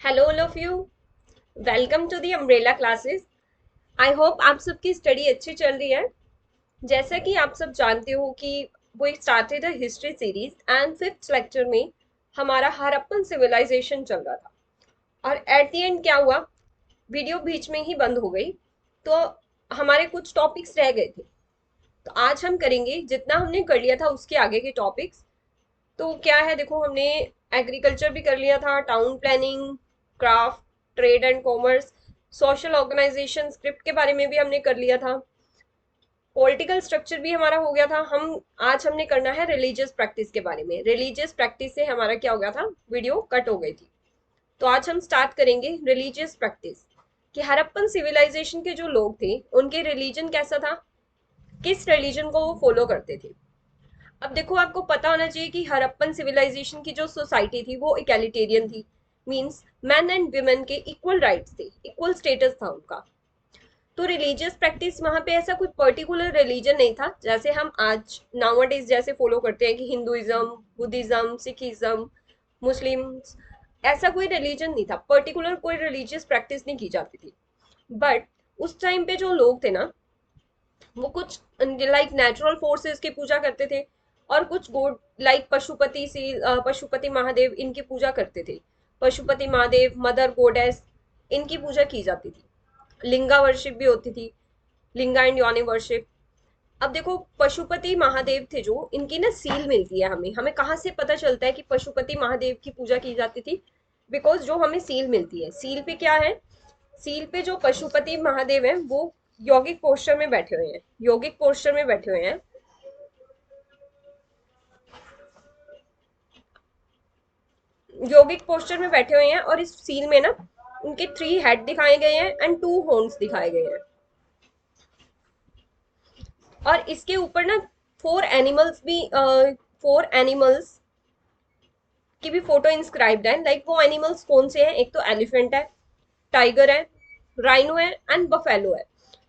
Hello all of you. Welcome to the umbrella classes. I hope आप सबकी study अच्छी चल रही है। जैसा कि आप सब जानते हो कि वो started a history series and fifth lecture में हमारा हड़प्पन सिविलाइजेशन चल रहा था और एट द एंड क्या हुआ, वीडियो बीच में ही बंद हो गई। तो हमारे कुछ टॉपिक्स रह गए थे। तो आज हम करेंगे जितना हमने कर लिया था उसके आगे के टॉपिक्स। तो क्या है, देखो हमने एग्रीकल्चर भी कर लिया था, town planning, craft, trade and commerce, social organisation, script के बारे में भी हमने कर लिया था, पॉलिटिकल स्ट्रक्चर भी हमारा हो गया था। हम आज हमने करना है रिलीजियस प्रैक्टिस के बारे में। रिलीजियस प्रैक्टिस से हमारा क्या हो गया था, वीडियो कट हो गई थी। तो आज हम स्टार्ट करेंगे रिलीजियस प्रैक्टिस कि हड़प्पन सिविलाइजेशन के जो लोग थे उनके रिलीजन कैसा था, किस रिलीजन को वो फॉलो करते थे। अब देखो, आपको पता होना चाहिए कि हड़प्पन सिविलाइजेशन की जो सोसाइटी थी वो इक्वालिटेरियन थी। मींस मैन एंड वुमेन के इक्वल राइट्स थे, इक्वल स्टेटस था उनका। तो रिलीजियस प्रैक्टिस वहां पे ऐसा कोई पर्टिकुलर रिलीजन नहीं था जैसे हम आज नाउअडेज जैसे फॉलो करते हैं कि हिंदुइज्म, बुद्धिज्म, सिखिज्म, मुस्लिम। ऐसा कोई रिलीजन नहीं था, पर्टिकुलर कोई रिलीजियस प्रैक्टिस नहीं की जाती थी। बट उस टाइम पे जो लोग थे ना, वो कुछ लाइक नेचुरल फोर्सेस की पूजा करते थे और कुछ गॉड लाइक पशुपति सी पशुपति महादेव इनकी पूजा करते थे। पशुपति महादेव, मदर गोडेस, इनकी पूजा की जाती थी। लिंगा वर्शिप भी होती थी, लिंगा एंड योनि वर्शिप। अब देखो, पशुपति महादेव थे जो, इनकी ना सील मिलती है हमें। हमें कहाँ से पता चलता है कि पशुपति महादेव की पूजा की जाती थी? बिकॉज जो हमें सील मिलती है, सील पे क्या है, सील पे जो पशुपति महादेव हैं वो यौगिक पोस्चर में बैठे हुए हैं, यौगिक पोस्चर में बैठे हुए हैं, यौगिक पोस्चर में बैठे हुए हैं। और इस सील में ना उनके 3 हेड दिखाए गए हैं एंड 2 हॉर्न्स दिखाए गए हैं। और इसके ऊपर ना 4 एनिमल्स भी, 4 एनिमल्स की भी फोटो इंस्क्राइब्ड है। लाइक वो एनिमल्स कौन से हैं, एक तो एलिफेंट है, टाइगर है, राइनो है एंड बफेलो है।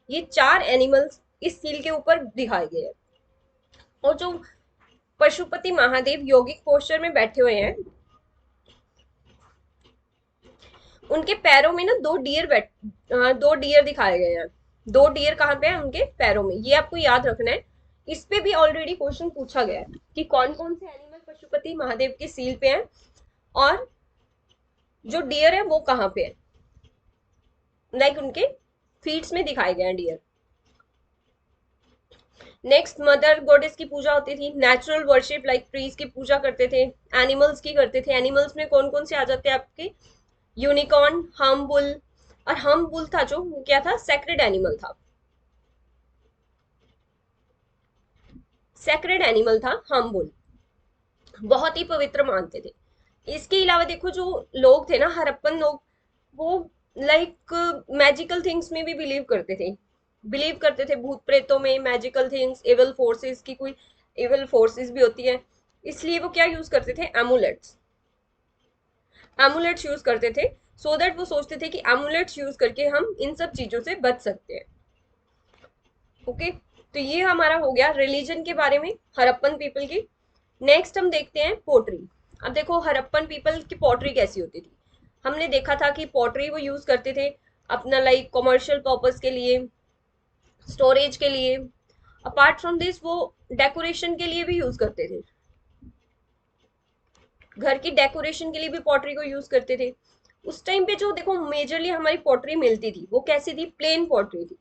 ये 4 एनिमल्स इस सील के ऊपर दिखाए गए हैं। और जो पशुपति महादेव योगिक पोस्चर में बैठे हुए हैं, उनके पैरों में ना 2 डियर दो डियर दिखाए गए हैं। 2 डियर कहाँ पे है, उनके पैरों में। ये आपको याद रखना है। इस पे भी ऑलरेडी क्वेश्चन पूछा गया है कि कौन कौन से एनिमल पशुपति महादेव के सील पे हैं और जो डियर है वो कहाँ पे है। लाइक उनके फीट्स में दिखाए गए हैं डियर। नेक्स्ट, मदर गॉडेस की पूजा होती थी। नेचुरल वर्शिप, लाइक ट्रीज की पूजा करते थे, एनिमल्स की करते थे। एनिमल्स में कौन कौन से आ जाते हैं आपके, यूनिकॉर्न, हम बुल। और हम बुल था जो, वो क्या था, सेक्रेड एनिमल था। सेक्रेड एनिमल था हम बुल, बहुत ही पवित्र मानते थे। इसके अलावा देखो, जो लोग थे ना हड़प्पन लोग, वो लाइक मैजिकल थिंग्स में भी बिलीव करते थे। बिलीव करते थे भूत प्रेतों में, मैजिकल थिंग्स, एवल फोर्सेस की कोई एवल फोर्सेस भी होती है। इसलिए वो क्या यूज करते थे, एमुलेट्स। एमुलेट्स यूज करते थे। सो दैट वो सोचते थे कि एमुलेट्स यूज करके हम इन सब चीजों से बच सकते हैं। ओके, तो ये हमारा हो गया रिलीजन के बारे में, हड़प्पन पीपल की। नेक्स्ट हम देखते हैं पोट्री। अब देखो, हड़प्पन पीपल की पोट्री कैसी होती थी। हमने देखा था कि पोट्री वो यूज करते थे अपना लाइक कमर्शियल पर्पस के लिए, स्टोरेज के लिए। अपार्ट फ्रॉम दिस वो डेकोरेशन के लिए भी यूज करते थे। घर की डेकोरेशन के लिए भी पॉटरी को यूज करते थे। उस टाइम पे जो देखो मेजरली हमारी पॉटरी मिलती थी वो कैसी थी, प्लेन पॉटरी थी।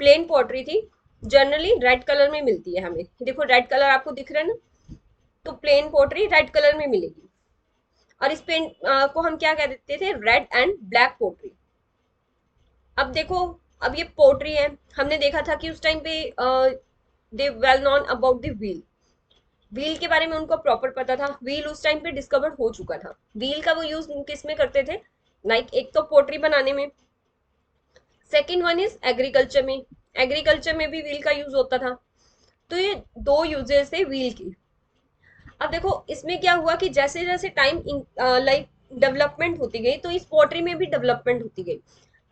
प्लेन पॉटरी थी, जनरली रेड कलर में मिलती है हमें। देखो रेड कलर आपको दिख रहा है ना, तो प्लेन पोट्री रेड कलर में मिलेगी। और इस पेंट को हम क्या कह देते थे, रेड एंड ब्लैक पोट्री। अब देखो, अब ये पोट्री है। हमने देखा था कि उस टाइम पे they well known about the wheel. Wheel के बारे में उनको प्रॉपर पता था। व्हील उस टाइम पे डिस्कवर हो चुका था। व्हील का वो यूज किस में करते थे, लाइक एक तो पोट्री बनाने में, सेकेंड वन इज एग्रीकल्चर में। एग्रीकल्चर में भी व्हील का यूज होता था। तो ये 2 यूजेस थे व्हील की। अब देखो इसमें क्या हुआ कि जैसे जैसे टाइम लाइक डेवलपमेंट होती गई, तो इस पॉटरी में भी डेवलपमेंट होती गई।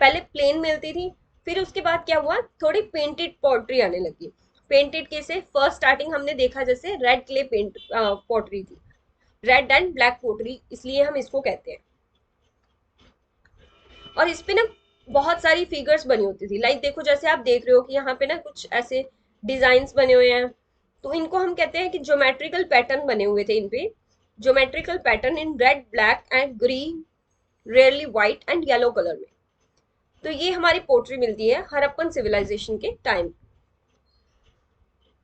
पहले प्लेन मिलती थी, फिर उसके बाद क्या हुआ, थोड़ी पेंटेड पॉटरी आने लगी। पेंटेड कैसे, फर्स्ट स्टार्टिंग हमने देखा जैसे रेड क्ले पेंट पॉटरी थी, रेड एंड ब्लैक पॉटरी, इसलिए हम इसको कहते हैं। और इस पे ना बहुत सारी फिगर्स बनी होती थी। लाइक देखो जैसे आप देख रहे हो कि यहाँ पे ना कुछ ऐसे डिजाइन्स बने हुए हैं, तो इनको हम कहते हैं कि ज्योमेट्रिकल पैटर्न बने हुए थे इन पे। Geometrical pattern in red, black and green, rarely white and yellow colour में। तो ये हमारी पोट्री मिलती है हड़प्पन सिविलाइजेशन के टाइम।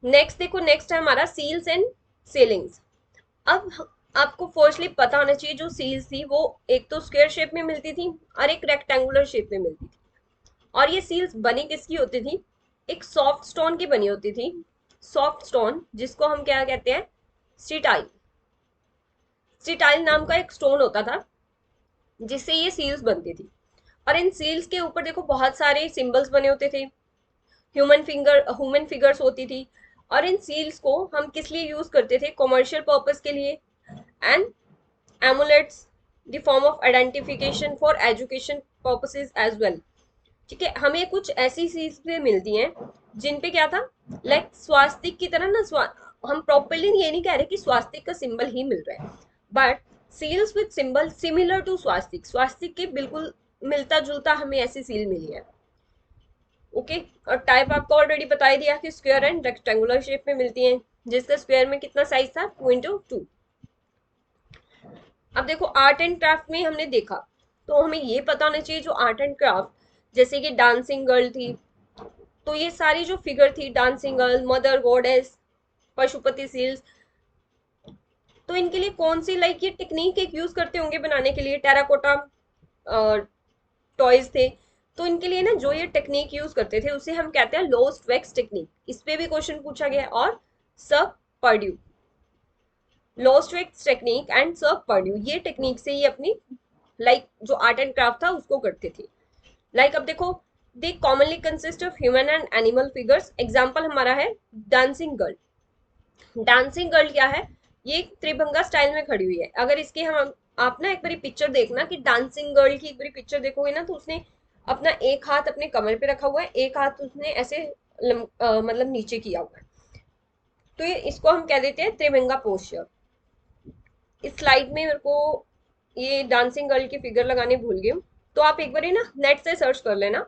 नेक्स्ट देखो, नेक्स्ट है हमारा सील्स एंड सीलिंग्स। अब आपको फर्स्टली पता होना चाहिए, जो सील्स थी वो एक तो स्क्वायर शेप में मिलती थी और एक रेक्टेंगुलर शेप में मिलती थी। और ये सील्स बनी किसकी होती थी? एक सॉफ्ट स्टोन की बनी होती थी। सॉफ्ट स्टोन जिसको हम क्या कहते हैं? स्टीटाइल। स्टीटाइल नाम का एक स्टोन होता था जिससे ये सील्स बनती थी। और इन सील्स के ऊपर देखो बहुत सारे सिंबल्स बने होते थे, ह्यूमन फिगर्स होती थी। और इन सील्स को हम किस लिए यूज करते थे? कॉमर्शियल पर्पस के लिए, and amulets, the form of identification for education purposes as well. ठीक है, हमें कुछ ऐसी चीजें मिलती हैं जिन पे क्या था, लाइक स्वास्तिक की तरह ना, हम प्रॉपरली ये नहीं कह रहे कि स्वास्तिक का सिंबल ही मिल रहा है, but seals with symbol similar to swastika, स्वास्तिक के बिल्कुल मिलता जुलता हमें ऐसी सील मिली है। ओके, और टाइप आपको ऑलरेडी बता ही दिया कि स्क्वायर एंड रेक्टेंगुलर शेप में मिलती हैं, जिसका स्क्वायर में कितना साइज था? 2x2। अब देखो आर्ट एंड क्राफ्ट में हमने देखा, तो हमें ये पता होना चाहिए जो आर्ट एंड क्राफ्ट, जैसे कि डांसिंग गर्ल थी, तो ये सारी जो फिगर थी, dancing girl, mother goddess, Pashupati seals, तो इनके लिए कौन सी लाइक ये टेक्निक एक यूज करते होंगे बनाने के लिए? टेराकोटा टॉयज थे, तो इनके लिए ना जो ये टेक्निक यूज करते थे उसे हम कहते हैं लोस्ट वैक्स टेक्निक। इस पे भी क्वेश्चन पूछा गया है। और सब Purdue, lost wax technique and सब पर्ड्यू, ये टेक्निक से ही अपनी लाइक जो आर्ट एंड क्राफ्ट था उसको करते थे। लाइक अब देखो, they commonly consist of human and animal figures. Example हमारा है डांसिंग गर्ल। डांसिंग गर्ल क्या है? ये त्रिभंगा स्टाइल में खड़ी हुई है। अगर इसके हम आप ना एक बारी पिक्चर देखना कि डांसिंग गर्ल की एक बारी पिक्चर देखोगे ना, तो उसने अपना एक हाथ अपने कमर पे रखा हुआ है, एक हाथ उसने ऐसे मतलब नीचे किया हुआ है। तो ये इसको हम कह देते हैं त्रिभंगा पोस्चर। इस स्लाइड में मेरे को ये डांसिंग गर्ल की फिगर लगाने भूल गई हूँ, तो आप एक बार ना नेट से सर्च कर लेना।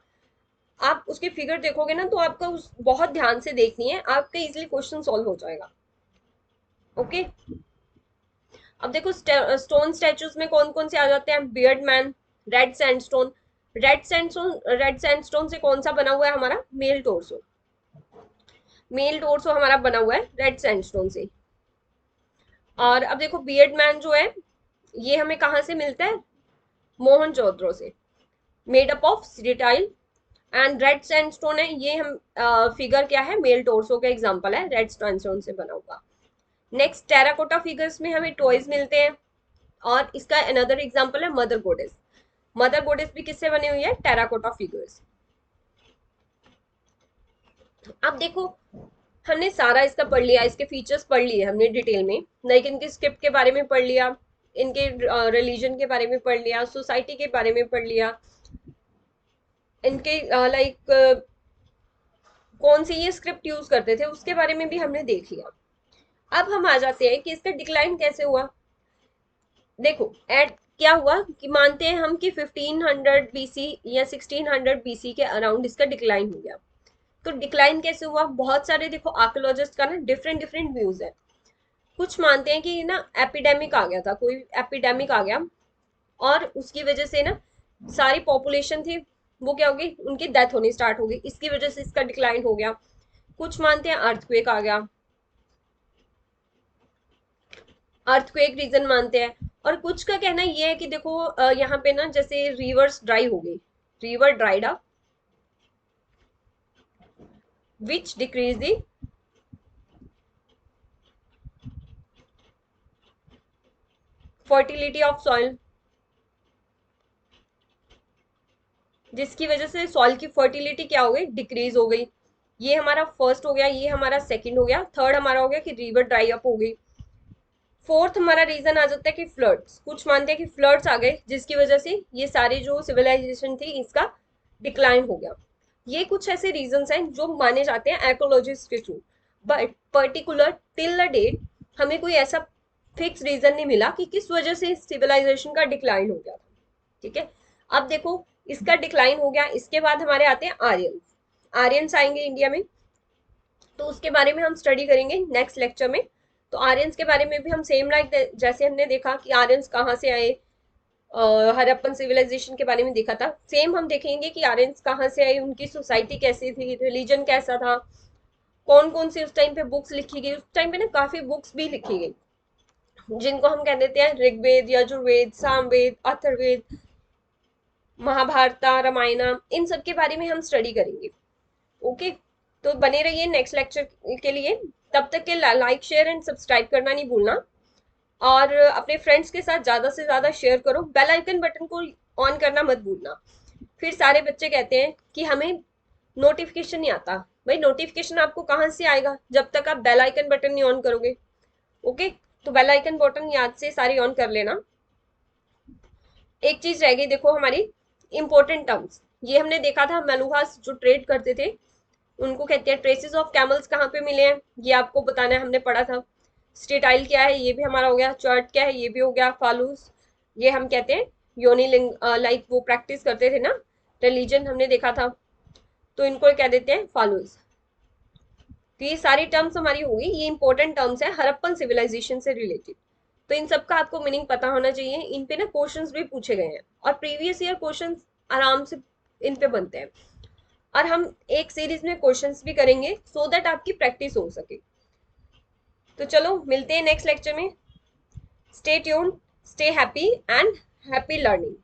आप उसकी फिगर देखोगे ना तो आपका उस बहुत ध्यान से देखनी है, आपका इजिली क्वेश्चन सॉल्व हो जाएगा। ओके, अब देखो स्टोन स्टैचूज में कौन कौन से आ जाते हैं? Beard man, red sandstone. Red sandstone से कौन सा बना हुआ है हमारा? Mail torso. मेल टोर्सो हमारा बना हुआ है रेड सैंडस्टोन से। और अब देखो बियर्ड मैन जो है ये हमें कहाँ से मिलता है? मोहनजोदड़ो से, made up of steatite. And red sandstone है ये हम फिगर क्या है? मेल टोर्सो का एग्जांपल है, रेड सैंडस्टोन से बना हुआ। नेक्स्ट टेराकोटा फिगर्स में हमें टॉयज मिलते हैं, और इसका अनदर एग्जांपल है मदर गोडेस। मदर गोडेस भी किससे बनी हुई है? Terracotta figures. अब देखो हमने सारा इसका पढ़ लिया, इसके फीचर्स पढ़ लिए हमने डिटेल में, लाइक इनके स्क्रिप्ट के बारे में पढ़ लिया, इनके रिलीजन के बारे में पढ़ लिया, सोसाइटी के बारे में पढ़ लिया, इनके लाइक कौन सी ये स्क्रिप्ट यूज करते थे उसके बारे में भी हमने देख लिया। अब हम आ जाते हैं कि इसका डिक्लाइन कैसे हुआ। देखो एट क्या हुआ कि मानते हैं हम कि 1500 बीसी या 1600 बीसी के अराउंड इसका डिक्लाइन हो गया। तो डिक्लाइन कैसे हुआ? बहुत सारे देखो आर्कोलॉजिस्ट का ना डिफरेंट डिफरेंट व्यूज है। कुछ मानते हैं कि ना एपिडेमिक आ गया था, कोई एपिडेमिक आ गया और उसकी वजह से ना सारी पॉपुलेशन थी वो क्या होगी, उनकी डेथ होनी स्टार्ट हो गई, इसकी वजह से इसका डिक्लाइन हो गया। कुछ मानते हैं अर्थक्वेक आ गया, अर्थक्वेक रीजन मानते हैं। और कुछ का कहना ये है कि देखो यहाँ पे ना जैसे रिवर्स ड्राई हो गई, river dried up, which decrease the fertility of soil, जिसकी वजह से सॉइल की फर्टिलिटी क्या हो गई? डिक्रीज हो गई। ये हमारा फर्स्ट हो गया, ये हमारा सेकंड हो गया। थर्ड हमारा हो गया कि रिवर ड्राई अप हो गई। फोर्थ हमारा रीजन आ जाता है कि फ्लड्स। कुछ मानते हैं कि फ्लड्स आ गए जिसकी वजह से ये सारी जो सिविलाइजेशन थी इसका डिक्लाइन हो गया। ये कुछ ऐसे रीजंस हैं जो माने जाते हैं एकोलॉजिस्ट के through, but particular till the date हमें कोई ऐसा फिक्स रीजन नहीं मिला कि किस वजह से सिविलाइजेशन का डिक्लाइन हो गया था। ठीक है, अब देखो इसका डिक्लाइन हो गया। इसके बाद हमारे आते हैं आर्यंस। आर्यंस आएंगे इंडिया में, तो उसके बारे में हम स्टडी करेंगे नेक्स्ट लेक्चर में। तो आर्यंस के बारे में भी हम सेम लाइक जैसे हमने देखा कि आर्यंस कहाँ से आए, हड़प्पन सिविलाइजेशन के बारे में देखा था, सेम हम देखेंगे कि आर्यंस कहाँ से आए, उनकी सोसाइटी कैसी थी, रिलीजन कैसा था, कौन कौन सी उस टाइम पे बुक्स लिखी गई। उस टाइम पे ना काफी बुक्स भी लिखी गई, जिनको हम कह देते हैं ऋग्वेद, यजुर्वेद, सामवेद, अथर्ववेद, महाभारता, रामायण, इन सब के बारे में हम स्टडी करेंगे। ओके, तो बने रहिए नेक्स्ट लेक्चर के लिए। तब तक के लाइक शेयर एंड सब्सक्राइब करना नहीं भूलना, और अपने फ्रेंड्स के साथ ज्यादा से ज्यादा शेयर करो। बेल आइकन बटन को ऑन करना मत भूलना। फिर सारे बच्चे कहते हैं कि हमें नोटिफिकेशन नहीं आता। भाई नोटिफिकेशन आपको कहाँ से आएगा जब तक आप बेल आइकन बटन नहीं ऑन करोगे। ओके, तो बेल आइकन बटन याद से सारे ऑन कर लेना। एक चीज रह गई, देखो हमारी इंपॉर्टेंट टर्म्स। ये हमने देखा था, मेलुहास जो ट्रेड करते थे उनको कहते हैं। ट्रेसेस ऑफ कैमल्स कहाँ पे मिले हैं ये आपको बताना है, हमने पढ़ा था। स्टेटाइल क्या है ये भी हमारा हो गया। चर्ट क्या है ये भी हो गया। फालूस ये हम कहते हैं योनि लिंग, लाइक वो प्रैक्टिस करते थे ना, रिलीजन हमने देखा था, तो इनको कह देते हैं फालूस। तो ये सारी टर्म्स हमारी होगी, ये इंपॉर्टेंट टर्म्स है हड़प्पन सिविलाइजेशन से रिलेटेड। तो इन सब का आपको मीनिंग पता होना चाहिए। इन पे ना क्वेश्चंस भी पूछे गए हैं, और प्रीवियस ईयर क्वेश्चंस आराम से इन पे बनते हैं। और हम एक सीरीज में क्वेश्चंस भी करेंगे सो दैट आपकी प्रैक्टिस हो सके। तो चलो मिलते हैं नेक्स्ट लेक्चर में। Stay tuned, stay happy and happy learning.